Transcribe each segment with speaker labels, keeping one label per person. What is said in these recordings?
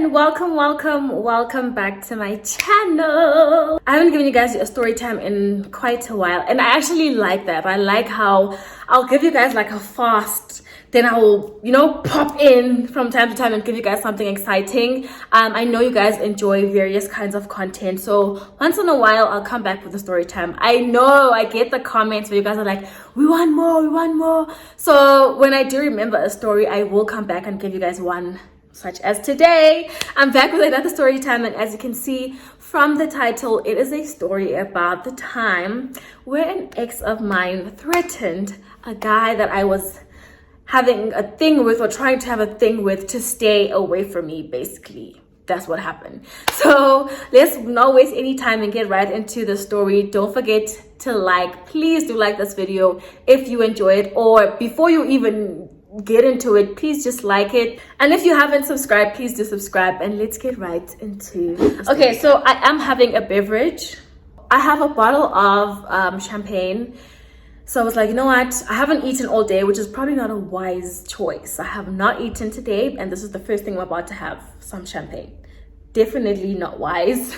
Speaker 1: and welcome back to my channel. I haven't given you guys a story time in quite a while, and I actually like that. I like how I'll give you guys like a fast, then I will, pop in from time to time and give you guys something exciting. I know you guys enjoy various kinds of content, so once in a while I'll come back with a story time. I know I get the comments where you guys are like, we want more. So when I do remember a story, I will come back and give you guys one. Such as today, I'm back with another story time, and as you can see from the title, it is a story about the time where an ex of mine threatened a guy that I was having a thing with, or trying to have a thing with, to stay away from me. Basically, that's what happened. So let's not waste any time and get right into the story. Don't forget to please do like this video if you enjoy it, or before you even get into it, please just like it. And if you haven't subscribed, please do subscribe, and let's get right into it. Okay, so I am having a beverage. I have a bottle of champagne. So I was like, you know what, I haven't eaten all day, which is probably not a wise choice. I have not eaten today, and this is the first thing I'm about to have, some champagne. Definitely not wise.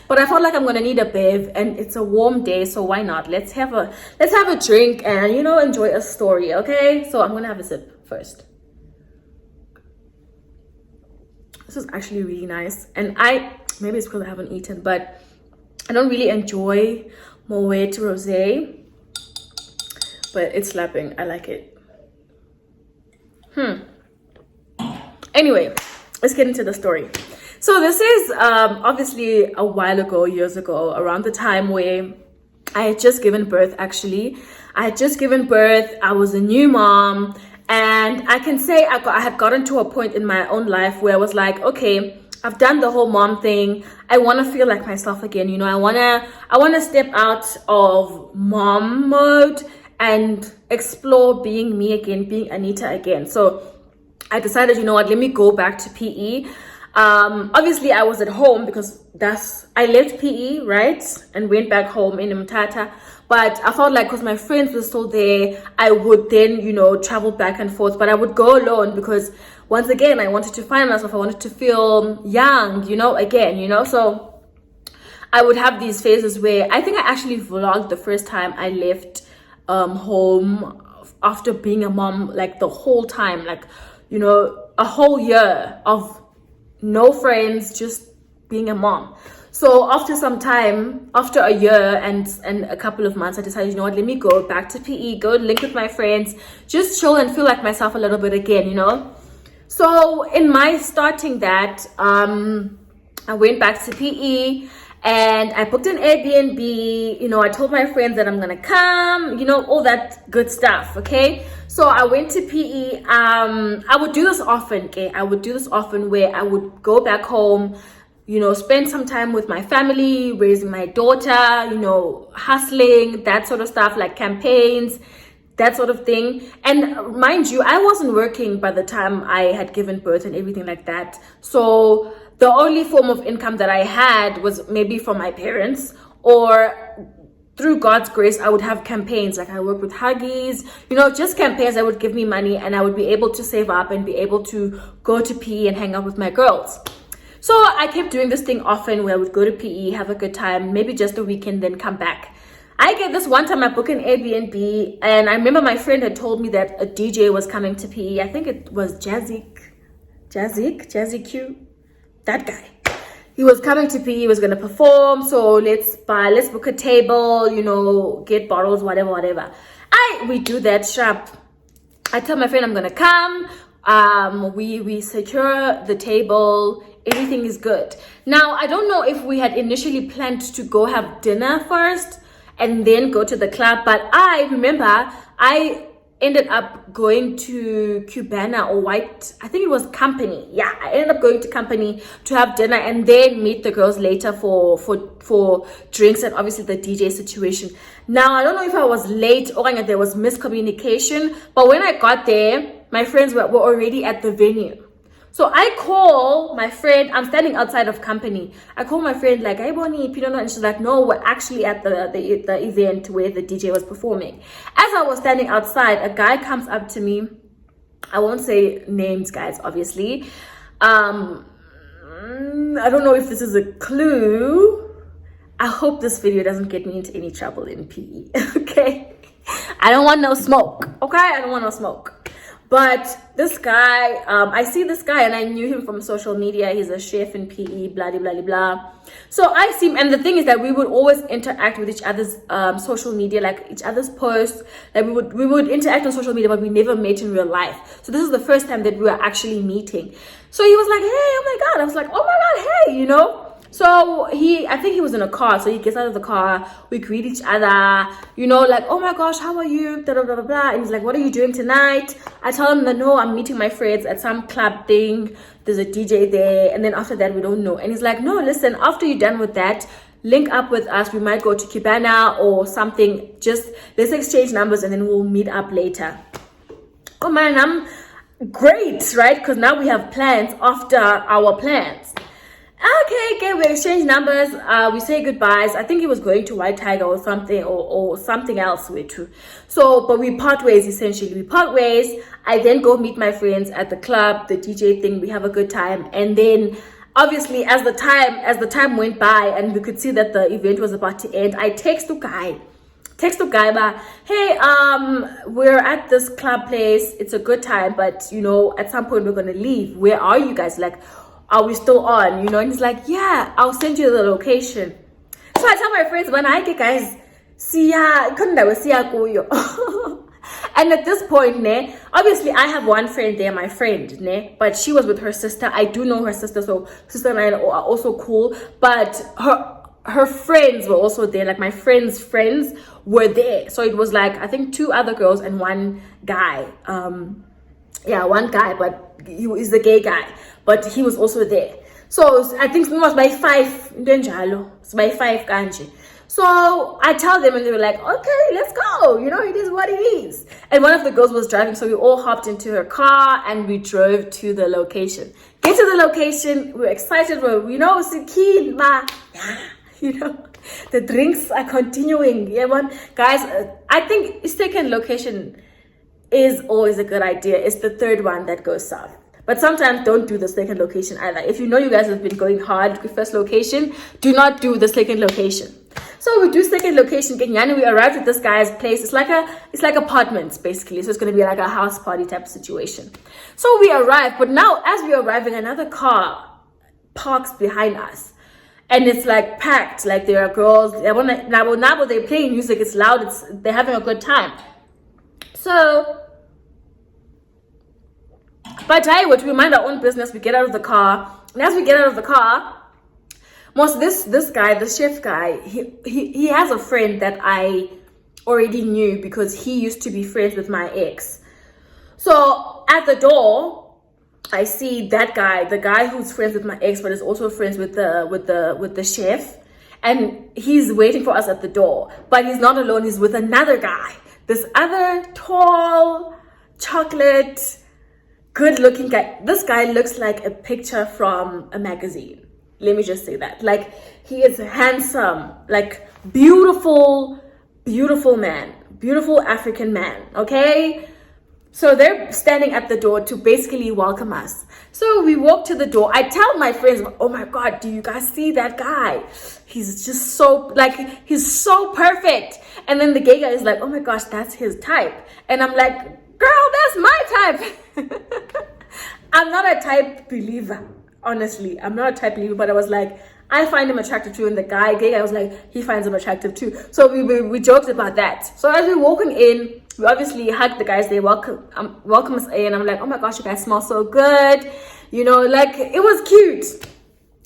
Speaker 1: But I felt like I'm gonna need a bev, and it's a warm day, so why not? Let's have a drink and enjoy a story. Okay, so I'm gonna have a sip first. This is actually really nice, and maybe it's because I haven't eaten, but I don't really enjoy Moet rosé, but it's slapping. I like it. Anyway, let's get into the story. So this is obviously a while ago, years ago, around the time where I had just given birth. Actually, I had just given birth. I was a new mom, and I can say I had gotten to a point in my own life where I was like, okay, I've done the whole mom thing. I want to feel like myself again. I wanna step out of mom mode and explore being me again, being Anita again. So I decided, let me go back to PE. Obviously I was at home because I left PE, right, and went back home in Mthatha. But I felt like because my friends were still there, I would then travel back and forth, but I would go alone because once again I wanted to find myself. I wanted to feel young again. So I would have these phases where I think I actually vlogged the first time I left home after being a mom, like the whole time, a whole year of no friends, just being a mom. So after some time, after a year and a couple of months, I decided, let me go back to PE, go link with my friends, just chill and feel like myself a little bit again. So in my starting that, I went back to PE and I booked an Airbnb. I told my friends that I'm gonna come, all that good stuff. Okay, so I went to PE. I would do this often. Okay, I would do this often where I would go back home, spend some time with my family, raising my daughter, hustling, that sort of stuff, like campaigns, that sort of thing. And mind you, I wasn't working by the time I had given birth and everything like that. So the only form of income that I had was maybe from my parents, or through God's grace, I would have campaigns. Like I work with Huggies, just campaigns that would give me money, and I would be able to save up and be able to go to PE and hang out with my girls. So I kept doing this thing often where I would go to PE, have a good time, maybe just a weekend, then come back. I get this one time I booked an Airbnb, and I remember my friend had told me that a DJ was coming to PE. I think it was Jazzy Q. That guy, he was coming to PE, he was going to perform. So let's book a table, get bottles, whatever. We do that sharp. I tell my friend I'm going to come. We secure the table. Everything is good. Now, I don't know if we had initially planned to go have dinner first and then go to the club, but I remember I ended up going to Cubana or White, I think it was Company. Yeah, I ended up going to Company to have dinner and then meet the girls later for drinks and obviously the DJ situation. Now, I don't know if I was late or there was miscommunication, but when I got there, my friends were already at the venue. So I call my friend, I'm standing outside of Company. I call my friend like, hey Bonnie, Pinono, and she's like, no, we're actually at the event where the DJ was performing. As I was standing outside, a guy comes up to me. I won't say names, guys, obviously. I don't know if this is a clue. I hope this video doesn't get me into any trouble in PE. Okay, I don't want no smoke. Okay, I don't want no smoke. But this guy, I see this guy and I knew him from social media. He's a chef in PE, blah, blah, blah, blah. So I see him, and the thing is that we would always interact with each other's social media, like each other's posts. Like we would interact on social media, but we never met in real life. So this is the first time that we were actually meeting. So he was like, hey, oh my God. I was like, oh my God, hey, you know. So I think he was in a car. So he gets out of the car. We greet each other, you know, like, oh my gosh, how are you? Blah, blah, blah, blah. And he's like, what are you doing tonight? I tell him that, no, I'm meeting my friends at some club thing. There's a DJ there. And then after that, we don't know. And he's like, no, listen, after you're done with that, link up with us. We might go to Kibana or something. Just let's exchange numbers and then we'll meet up later. Oh man, I'm great, right? Because now we have plans after our plans. Okay, we exchange numbers, we say goodbyes. I think he was going to White Tiger or something, or something else way too. So, but we part ways, essentially. We part ways. I then go meet my friends at the club, the DJ thing. We have a good time. And then obviously as the time went by and we could see that the event was about to end, I text the guy, but hey, we're at this club place. It's a good time, but you know, at some point we're going to leave. Where are you guys? Like, are we still on, you know? And he's like, yeah, I'll send you the location. So I tell my friends, when I get guys, and at this point, obviously I have one friend there, my friend, but she was with her sister. I do know her sister, so sister and I are also cool. But her friends were also there, like my friends' friends were there. So it was like, I think 2 other girls and 1 guy. One guy, but he is the gay guy, but he was also there. So I think it was by 5. It's by 5 kanji. So I tell them and they were like, okay, let's go. You know, it is what it is. And one of the girls was driving, so we all hopped into her car and we drove to the location. Get to the location, we're excited. You know, you know, the drinks are continuing. Yeah, guys, I think second location is always a good idea. It's the third one that goes south. But sometimes don't do the second location either. If you know you guys have been going hard with first location, do not do the second location. So we do second location. We arrived at this guy's place. It's like apartments basically. So it's gonna be like a house party type of situation. So we arrive, but now as we're arriving, another car parks behind us. And it's like packed, like there are girls. They're playing music, it's loud, they're having a good time. So, but we mind our own business. We get out of the car, and as we get out of the car, this guy, the chef guy, he has a friend that I already knew because he used to be friends with my ex. So at the door, I see that guy, the guy who's friends with my ex, but is also friends with the chef, and he's waiting for us at the door. But he's not alone. He's with another guy. This other tall, chocolate, good-looking guy. This guy looks like a picture from a magazine. Let me just say that. Like, he is handsome, like beautiful, beautiful man, beautiful African man, okay? So they're standing at the door to basically welcome us. So we walk to the door. I tell my friends, oh my God, do you guys see that guy? He's just so, like, he's so perfect. And then the gay guy is like, oh my gosh, that's his type. And I'm like, girl, that's my type. I'm not a type believer, honestly. I'm not a type believer, but I was like, I find him attractive too. And the gay guy was like, he finds him attractive too. So we joked about that. So as we're walking in, we obviously hug the guys. They welcome us in. I'm like, oh my gosh, you guys smell so good. You know, like, it was cute.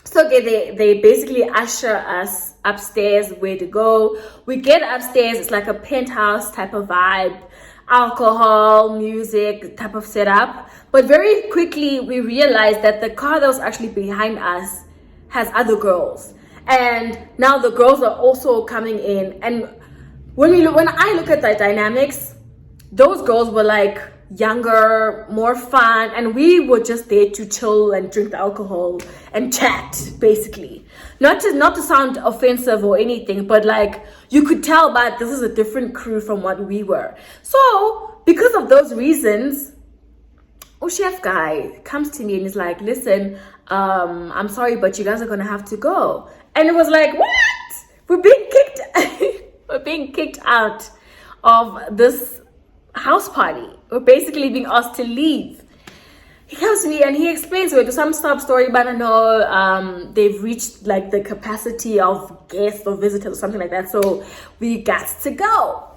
Speaker 1: So okay, they basically usher us upstairs where to go. We get upstairs. It's like a penthouse type of vibe. Alcohol, music type of setup. But very quickly, we realized that the car that was actually behind us has other girls. And now the girls are also coming in. And when I look at the dynamics, those girls were like younger, more fun, and we were just there to chill and drink the alcohol and chat, basically. Not to sound offensive or anything, but like, you could tell that this is a different crew from what we were. So because of those reasons, chef guy comes to me and is like, listen, I'm sorry, but you guys are gonna have to go. And it was like, what? We're being kicked we're being kicked out of this house party. We're basically being asked to leave. He comes to me and he explains it to some story, but I know they've reached like the capacity of guests or visitors or something like that, so we got to go.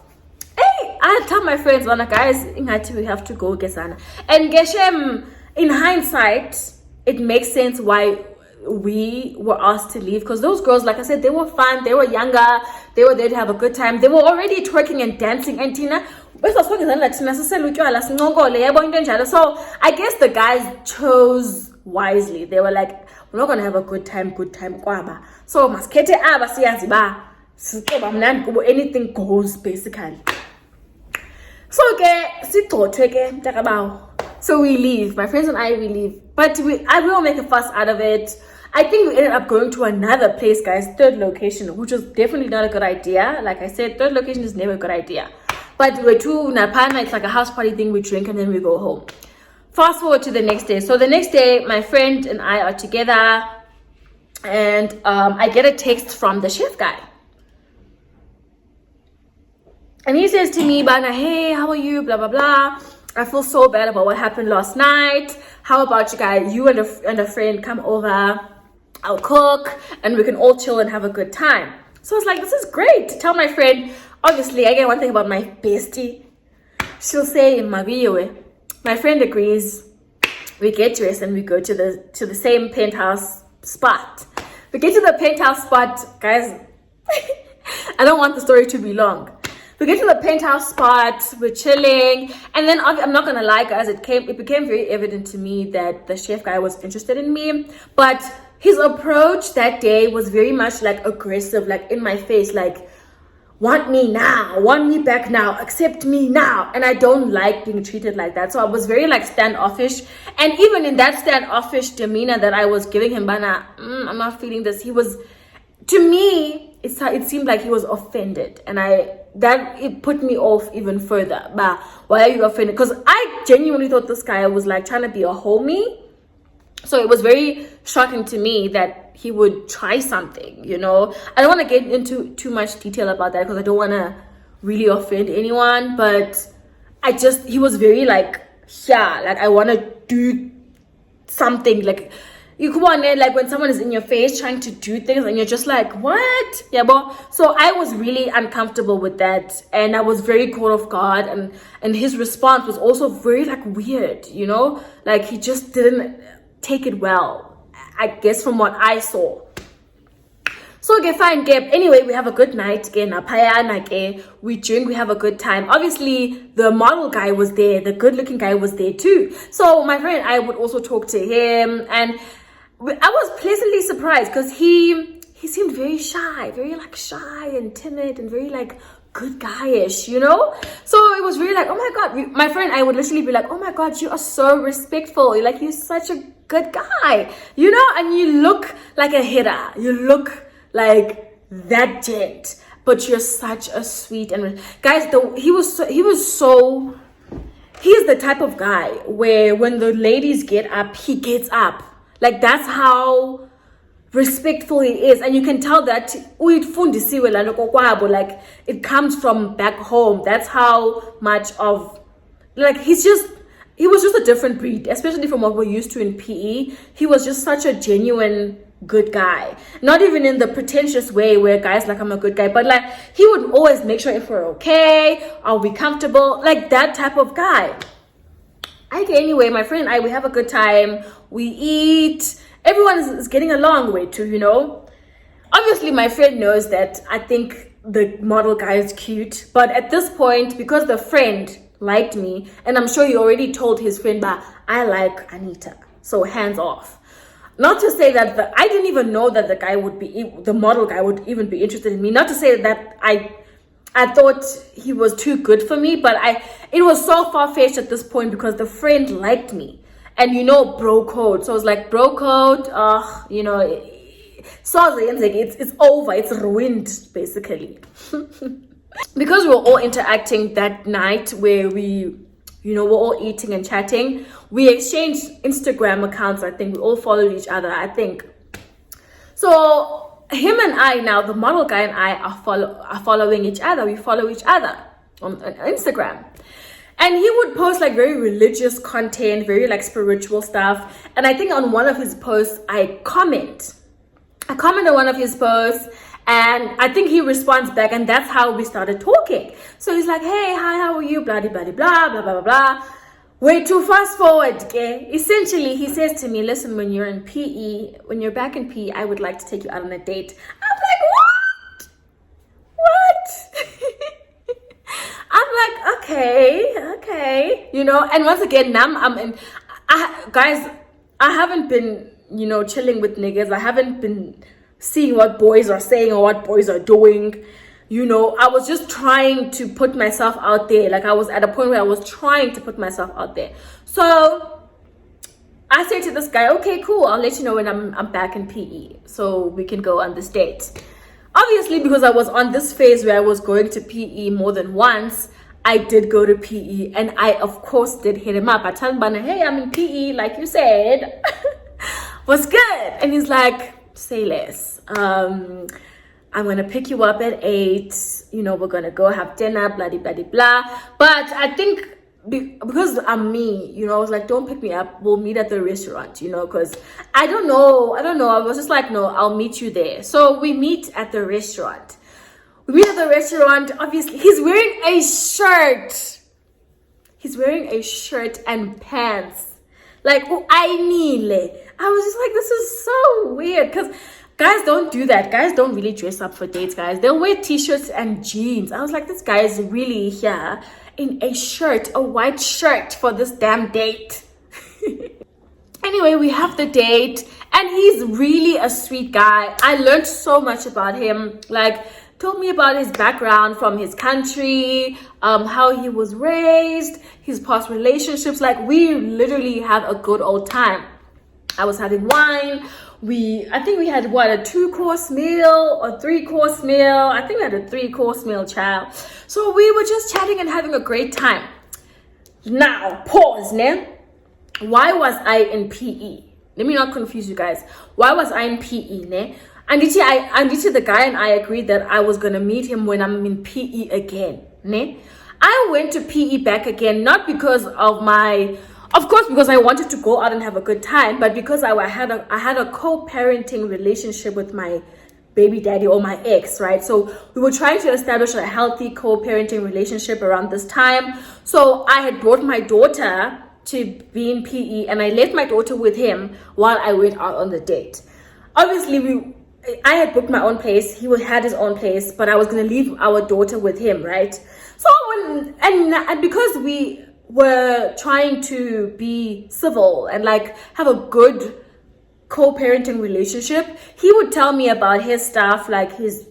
Speaker 1: Hey, I tell my friends, guys, we have to go, Gesana. And Geshem, in hindsight, it makes sense why we were asked to leave, because those girls, like I said, they were fun, they were younger, they were there to have a good time, they were already twerking and dancing, and Tina, so I guess the guys chose wisely. They were like, we're not gonna have a good time kwaba, so maskete aba siyazi ba anything goes basically. So we leave, my friends and I, we leave, but we will make a fuss out of it. I think we ended up going to another place, guys, third location, which was definitely not a good idea. Like I said, third location is never a good idea. But we're too Napana, it's like a house party thing, we drink and then we go home. Fast forward to the next day. So the next day, my friend and I are together, and I get a text from the chef guy. And he says to me, Bana, hey, how are you? Blah, blah, blah. I feel so bad about what happened last night. How about you guys, you and a friend come over, I'll cook, and we can all chill and have a good time. So I was like, this is great. Tell my friend, obviously, I get one thing about my bestie. She'll say, my friend agrees. We get dressed and we go to the same penthouse spot. We get to the penthouse spot, guys. I don't want the story to be long. We get to the penthouse spot, we're chilling, and then I'm not gonna lie, guys, it became very evident to me that the chef guy was interested in me, but his approach that day was very much like aggressive, like in my face, like, want me now, want me back now, accept me now. And I don't like being treated like that. So I was very like standoffish. And even in that standoffish demeanor that I was giving him, Bana, I'm not feeling this. He was, to me, it seemed like he was offended. And it put me off even further. But why are you offended? Because I genuinely thought this guy was like trying to be a homie. So it was very shocking to me that he would try something, you know. I don't want to get into too much detail about that because I don't want to really offend anyone. But he was very like, yeah, like I want to do something. Like, you come on, like when someone is in your face trying to do things and you're just like, what? Yeah, but so I was really uncomfortable with that. And I was very caught off guard. And his response was also very like weird, you know. Like he just didn't take it well, I guess, from what I saw. So okay, fine, anyway, we have a good night, we drink, we have a good time. Obviously the model guy was there, the good looking guy was there too, so my friend and I would also talk to him, and I was pleasantly surprised because he seemed very shy, very like shy and timid and very like good guyish, you know. So it was really like, oh my god, my friend and I would literally be like, oh my god, you are so respectful, you're such a good guy, you know, and you look like a hitter, you look like that gent, but you're such a sweet, and guys, he is the type of guy where when the ladies get up, he gets up. Like that's how respectful he is, and you can tell that like it comes from back home. That's how much of like he was just a different breed, especially from what we're used to in PE. He was just such a genuine good guy, not even in the pretentious way where guys like, I'm a good guy, but like he would always make sure if we're okay, are we comfortable, like that type of guy. Okay, anyway, my friend and I, we have a good time, we eat, everyone is getting along way too, you know. Obviously my friend knows that I think the model guy is cute, but at this point, because the friend liked me, and I'm sure he already told his friend, but I like Anita, so hands off. Not to say that I didn't even know that the model guy would even be interested in me. Not to say that I thought he was too good for me, but it was so far-fetched at this point because the friend liked me. And you know, bro code. So I was like, bro code, you know, it's over, it's ruined, basically. Because we were all interacting that night where we're all eating and chatting, We exchanged Instagram accounts. I think we all followed each other, I think. So him and I now, the model guy and I are following each other. We follow each other on Instagram. And he would post like very religious content, very like spiritual stuff. And I think on one of his posts, I comment on one of his posts, and I think he responds back, and that's how we started talking. So he's like, hey, hi, how are you? Blah, blah, blah, blah, blah, blah, blah. Wait, to fast forward, okay? Essentially, he says to me, listen, when you're in PE, when you're back in PE, I would like to take you out on a date. I'm like, what? I'm like, okay, you know. And once again, now guys, I haven't been, you know, chilling with niggas. I haven't been seeing what boys are saying or what boys are doing. You know, I was just trying to put myself out there. Like, I was at a point where I was trying to put myself out there. So I say to this guy, okay, cool, I'll let you know when I'm back in PE, so we can go on this date. Obviously, because I was on this phase where I was going to PE more than once, I did go to PE, and I of course did hit him up. I told him, hey, I'm in PE, like you said. What's good? And he's like, say less. I'm gonna pick you up at 8. You know, we're gonna go have dinner, blah blah blah blah. But I think because I'm me, you know, I was like, don't pick me up. We'll meet at the restaurant, you know, because I don't know. I was just like, no, I'll meet you there. So we meet at the restaurant. Obviously, he's wearing a shirt. He's wearing a shirt and pants. Like, I was just like, this is so weird, because guys don't do that. Guys don't really dress up for dates, guys. They'll wear t-shirts and jeans. I was like, this guy is really here in a shirt, a white shirt for this damn date. Anyway, we have the date, and he's really a sweet guy. I learned so much about him. Like, told me about his background from his country, how he was raised, his past relationships. Like, we literally had a good old time. I was having wine. I think we had what, a 2-course meal or 3-course meal. I think we had a 3-course meal, child. So we were just chatting and having a great time. Now, pause, ne? Why was I in PE? Let me not confuse you guys. Why was I in PE, ne? And the guy and I agreed that I was gonna meet him when I'm in PE again, ne? I went to PE back again, not because of course, because I wanted to go out and have a good time, but because I had a co-parenting relationship with my baby daddy, or my ex, right? So we were trying to establish a healthy co-parenting relationship around this time. So I had brought my daughter to be in PE, and I left my daughter with him while I went out on the date. Obviously, I had booked my own place. He had his own place, but I was going to leave our daughter with him, right? So and because we were trying to be civil and like have a good co-parenting relationship, he would tell me about his stuff, like his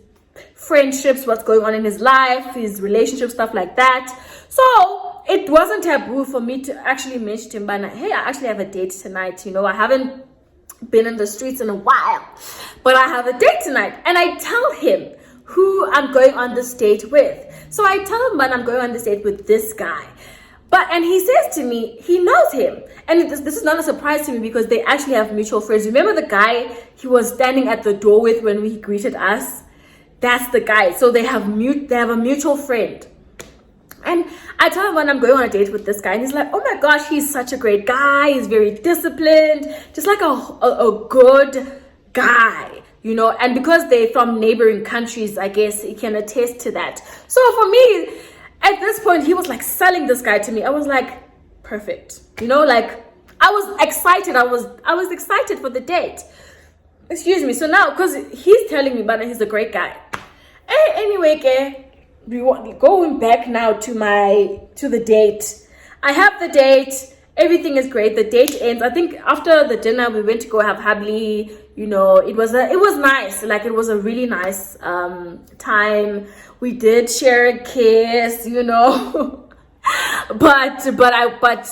Speaker 1: friendships, what's going on in his life, his relationship, stuff like that. So it wasn't taboo for me to actually mention to him, but hey, I actually have a date tonight. You know, I haven't been in the streets in a while, but I have a date tonight. And I tell him who I'm going on this date with. So I tell him, but I'm going on this date with this guy. And he says to me, he knows him. And this is not a surprise to me, because they actually have mutual friends. Remember the guy he was standing at the door with when he greeted us? That's the guy. So they have a mutual friend. And I tell him when I'm going on a date with this guy, and he's like, oh my gosh, he's such a great guy. He's very disciplined, just like a good guy, you know. And because they're from neighboring countries, I guess he can attest to that. So for me, at this point, he was like selling this guy to me. I was like, perfect. You know, like I was excited. I was excited for the date. Excuse me. So now, because he's telling me, but he's a great guy. Anyway, going back now to the date. I have the date. Everything is great. The date ends. I think after the dinner, we went to go have habli. You know, it was nice. Like, it was a really nice time. We did share a kiss, you know. but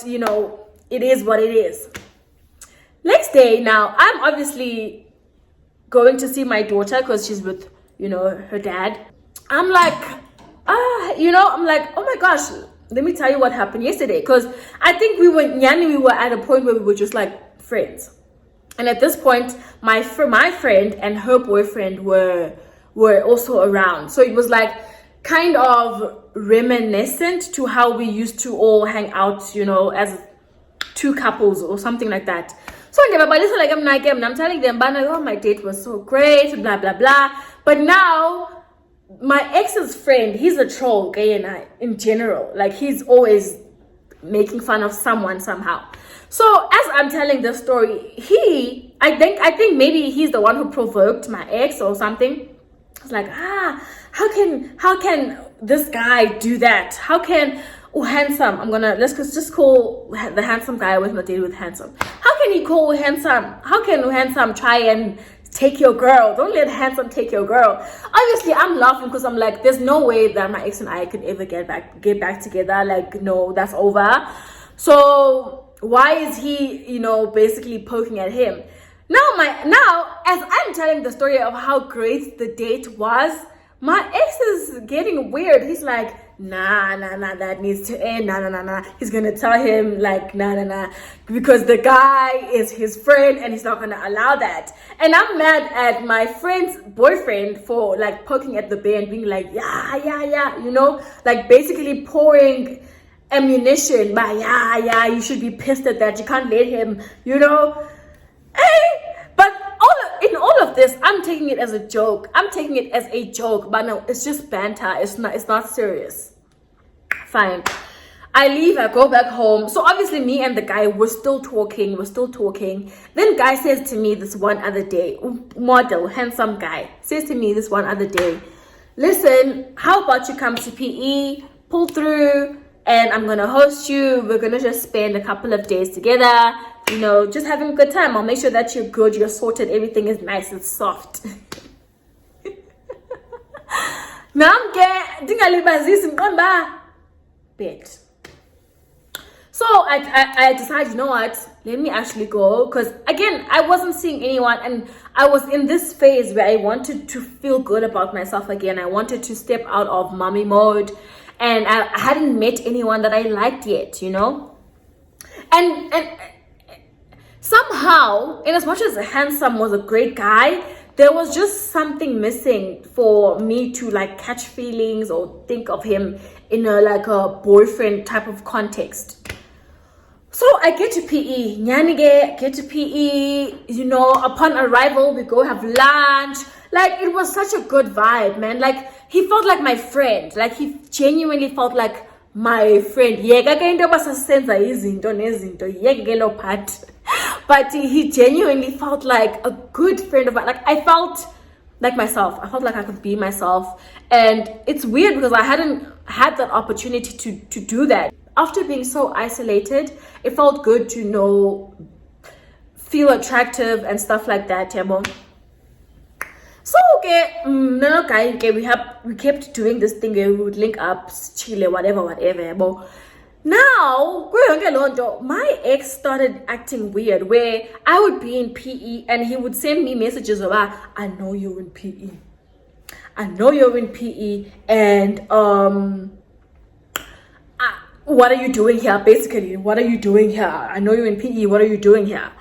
Speaker 1: you know, it is what it is. Next day, now I'm obviously going to see my daughter because she's with, you know, her dad. I'm like, oh my gosh, let me tell you what happened yesterday, because I think we were at a point where we were just like friends. And at this point, my friend and her boyfriend were also around. So it was like kind of reminiscent to how we used to all hang out, you know, as two couples or something like that. So I'm telling them, oh, my date was so great, blah, blah, blah. But now, my ex's friend, he's a troll, okay, and in general. Like, he's always making fun of someone somehow. So as I'm telling the story, I think maybe he's the one who provoked my ex or something. It's like, how can this guy do that? How can handsome, let's just call the handsome guy I was not dating with handsome. How can he call handsome? How can handsome try and take your girl? Don't let handsome take your girl. Obviously, I'm laughing because I'm like, there's no way that my ex and I could ever get back together. Like, no, that's over. So why is he, you know, basically poking at him? Now, as I'm telling the story of how great the date was, my ex is getting weird. He's like, nah, that needs to end. Nah. He's gonna tell him like, nah, because the guy is his friend and he's not gonna allow that. And I'm mad at my friend's boyfriend for like poking at the bear and being like, yeah, you know, like basically pouring ammunition by yeah, you should be pissed at that. You can't let him, you know. Hey, but in all of this, I'm taking it as a joke. But no, it's just banter. It's not serious. Fine. I leave, I go back home. So obviously me and the guy were still talking. Then guy says to me this one other day, model, handsome guy, says to me this one other day, listen, how about you come to PE, pull through, and I'm gonna host you. We're gonna just spend a couple of days together, you know, just having a good time. I'll make sure that you're good, you're sorted, everything is nice and soft. Bet. So I decided, you know what, let me actually go, because again, I wasn't seeing anyone, and I was in this phase where I wanted to feel good about myself again. I wanted to step out of mommy mode, and I hadn't met anyone that I liked yet, you know. And somehow, in as much as handsome was a great guy, there was just something missing for me to like catch feelings or think of him in a boyfriend type of context. So I get to PE, get to PE, you know, upon arrival, we go have lunch. Like, it was such a good vibe, man. Like, he felt like my friend. Like, he genuinely felt like my friend. But he genuinely felt like a good friend of mine. Like, I felt like myself. I felt like I could be myself. And it's weird because I hadn't had that opportunity to do that. After being so isolated, it felt good to feel attractive and stuff like that, Yabo. So we kept doing this thing where we would link up, Chile, whatever, Yabo. Now, my ex started acting weird, where I would be in PE and he would send me messages about, I know you're in PE, and what are you doing here? Basically, what are you doing here? I know you're in PE, what are you doing here?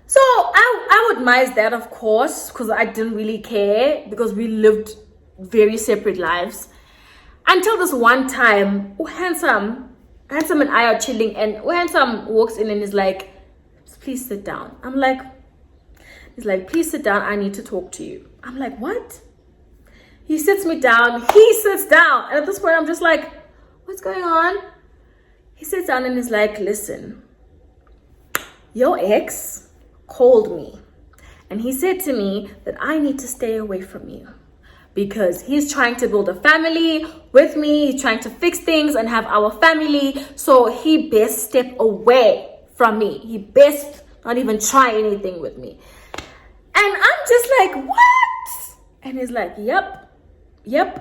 Speaker 1: So I would miss that, of course, because I didn't really care, because we lived very separate lives. Until this one time, handsome and I are chilling, and handsome walks in and is like, please sit down. He's like, please sit down, I need to talk to you. I'm like, what? He sits me down, he sits down, and at this point I'm just like, what's going on? He sits down and is like, listen, your ex called me and he said to me that I need to stay away from you because he's trying to build a family with me. He's trying to fix things and have our family. So he best step away from me. He best not even try anything with me. And I'm just like, what? And he's like, yep.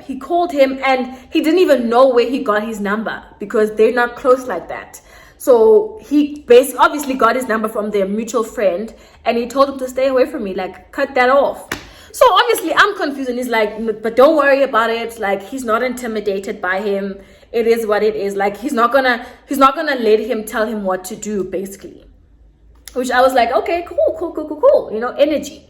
Speaker 1: He called him and he didn't even know where he got his number because they're not close like that. So he obviously got his number from their mutual friend and he told him to stay away from me, like cut that off. So obviously I'm confused, and he's like, but don't worry about it. Like, he's not intimidated by him. It is what it is. Like, he's not gonna let him tell him what to do, basically. Which I was like, okay, cool. Energy.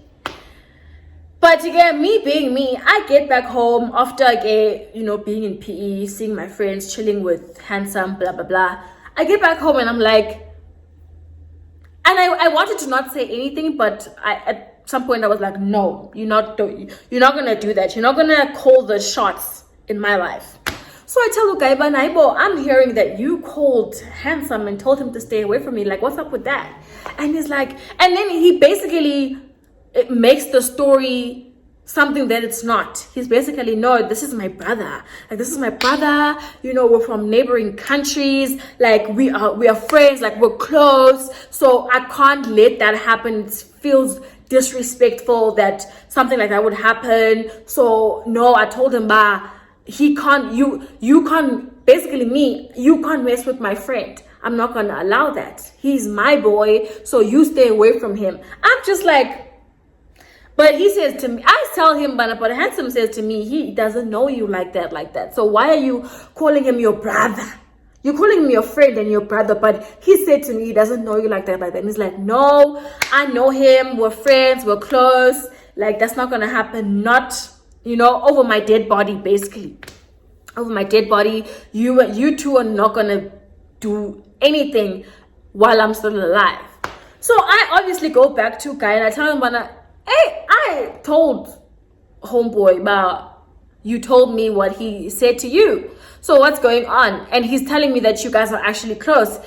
Speaker 1: But again, me being me, I get back home after being in PE, seeing my friends, chilling with Handsome, blah blah blah. I get back home and I'm like, and I wanted to not say anything, but at some point I was like, no, you're not gonna do that. You're not gonna call the shots in my life. So I tell Ukaiba Naibo, I'm hearing that you called Handsome and told him to stay away from me. Like, what's up with that? And he's like, and then he basically makes the story something that it's not. He's basically, no, this is my brother. Like, this is my brother. We're from neighboring countries. Like, we are friends. Like, we're close. So I can't let that happen. It feels disrespectful that something like that would happen. So no, I told him, he can't. You can't. Basically, you can't mess with my friend. I'm not gonna allow that. He's my boy. So you stay away from him. I'm just like. But he says to me, I tell him, but Handsome says to me, he doesn't know you like that. So why are you calling him your brother? You're calling him your friend and your brother, but he said to me, he doesn't know you like that. And he's like, no, I know him. We're friends. We're close. Like, that's not going to happen. Not, over my dead body, basically. Over my dead body. You two are not going to do anything while I'm still alive. So I obviously go back to Guy and I tell him, hey, I told homeboy about you told me what he said to you. So what's going on? And he's telling me that you guys are actually close.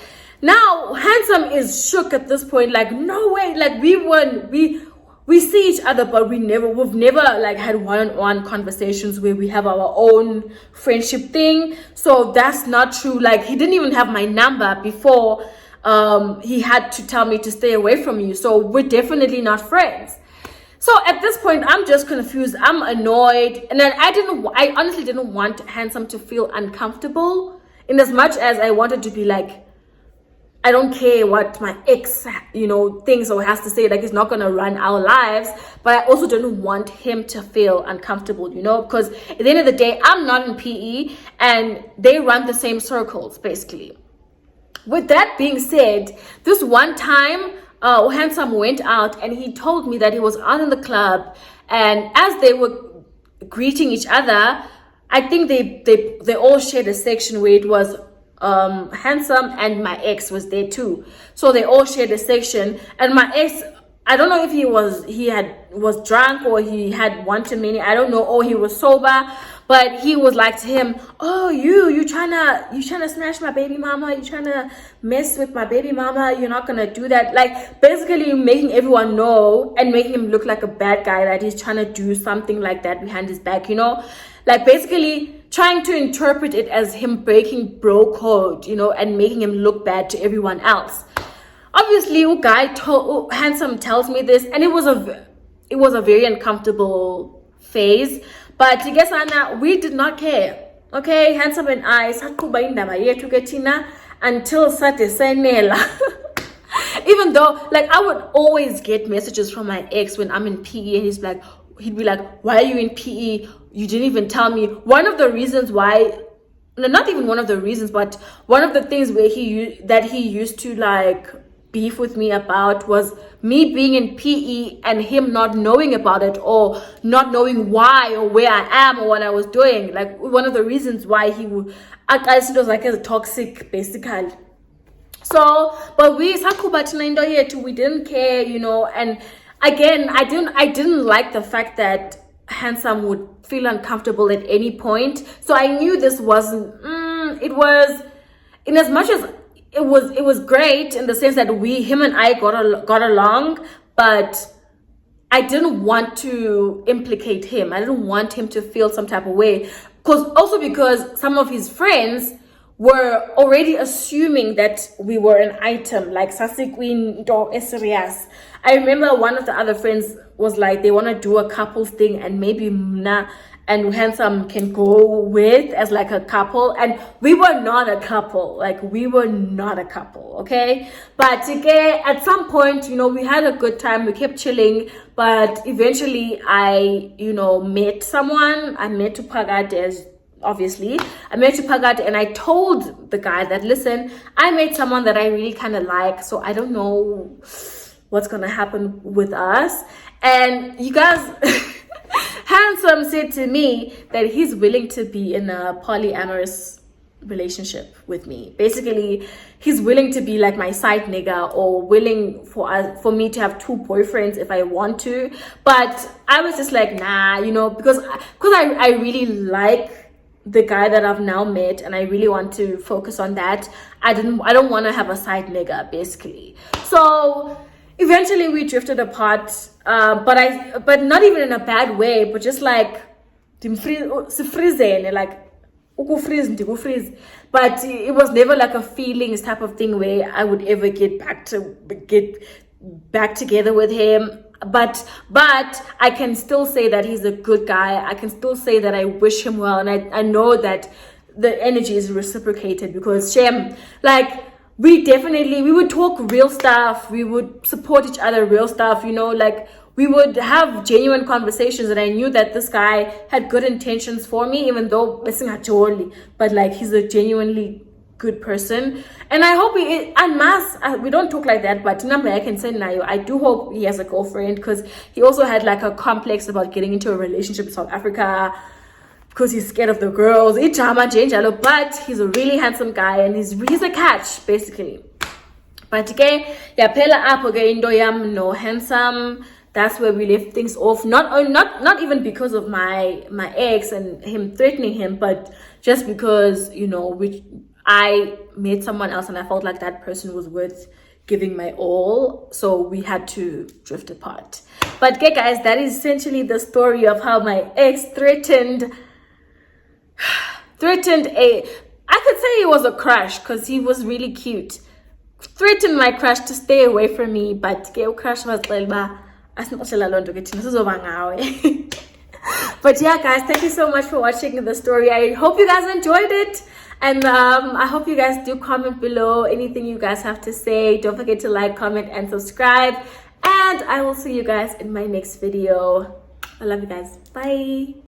Speaker 1: Now Handsome is shook at this point, like, no way, like we see each other, but we've never like had one-on-one conversations where we have our own friendship thing. So that's not true. Like, he didn't even have my number before he had to tell me to stay away from you. So we're definitely not friends. So at this point, I'm just confused. I'm annoyed. And then I honestly didn't want Handsome to feel uncomfortable, in as much as I wanted to be like, I don't care what my ex, thinks or has to say. Like, he's not going to run our lives. But I also didn't want him to feel uncomfortable, because at the end of the day, I'm not in PE and they run the same circles, basically. With that being said, this one time, Handsome went out and he told me that he was out in the club, and as they were greeting each other, I think they all shared a section where it was Handsome and my ex was there too. So they all shared a section, and my ex, I don't know if he was drunk or he had one too many, I don't know, or he was sober, but he was like to him, oh, you trying to smash my baby mama, you trying to mess with my baby mama, you're not gonna do that. Like, basically making everyone know and making him look like a bad guy, that he's trying to do something like that behind his back, like basically trying to interpret it as him breaking bro code, and making him look bad to everyone else. Obviously, Handsome tells me this, and it was a very uncomfortable phase. But I guess Anna, we did not care. Okay, Handsome and I sakuba indaba yethu ke thina until sate senela. Even though, like, I would always get messages from my ex when I'm in PE, and he'd be like, why are you in PE? You didn't even tell me. One of the reasons why, no, not even one of the reasons, but one of the things where he used to like beef with me about was me being in PE and him not knowing about it, or not knowing why or where I am or what I was doing. Like, one of the reasons why he would, I see those like as toxic, basically. So, but we didn't care, and again, I didn't like the fact that Handsome would feel uncomfortable at any point. So I knew this wasn't, it was, in as much as it was great in the sense that him and I got along, but I didn't want to implicate him. I didn't want him to feel some type of way, because some of his friends were already assuming that we were an item, like Sasi Queen or Esrias. I remember one of the other friends was like, they want to do a couples thing, and maybe Mna and Handsome can go with as like a couple. And we were not a couple, like we were not a couple, okay? But again, at some point, you know, we had a good time, we kept chilling, but eventually I, you know, met someone. I met Tupagat, as obviously I met Tupagat, and I told the guy that, listen, I met someone that I really kind of like, so I don't know what's gonna happen with us. And you guys, Handsome said to me that he's willing to be in a polyamorous relationship with me. Basically, he's willing to be like my side nigga, or willing for me to have 2 boyfriends if I want to. But I was just like, nah, you know, because I really like the guy that I've now met, and I really want to focus on that. I don't want to have a side nigga, basically. So eventually we drifted apart, but not even in a bad way, but just like like but it was never like a feelings type of thing where I would ever get back together with him. But I can still say that he's a good guy. I can still say that I wish him well, and I know that the energy is reciprocated, because Shem, like, we would talk real stuff, we would support each other real stuff, you know, like we would have genuine conversations, and I knew that this guy had good intentions for me, even though but like he's a genuinely good person. And I hope we don't talk like that, but I can say now, I do hope he has a girlfriend, because he also had like a complex about getting into a relationship in South Africa because he's scared of the girls, but he's a really handsome guy, and he's a catch, basically. But okay, yaphela apho ke into yam no Handsome. That's where we left things off. Not even because of my ex and him threatening him, but just because, you know, I met someone else, and I felt like that person was worth giving my all, so we had to drift apart. But okay, guys, that is essentially the story of how my ex threatened I could say it was a crush, because he was really cute. Threatened my crush to stay away from me, but crush was but yeah, guys, thank you so much for watching the story. I hope you guys enjoyed it, and I hope you guys do comment below anything you guys have to say. Don't forget to like, comment, and subscribe, and I will see you guys in my next video. I love you guys. Bye.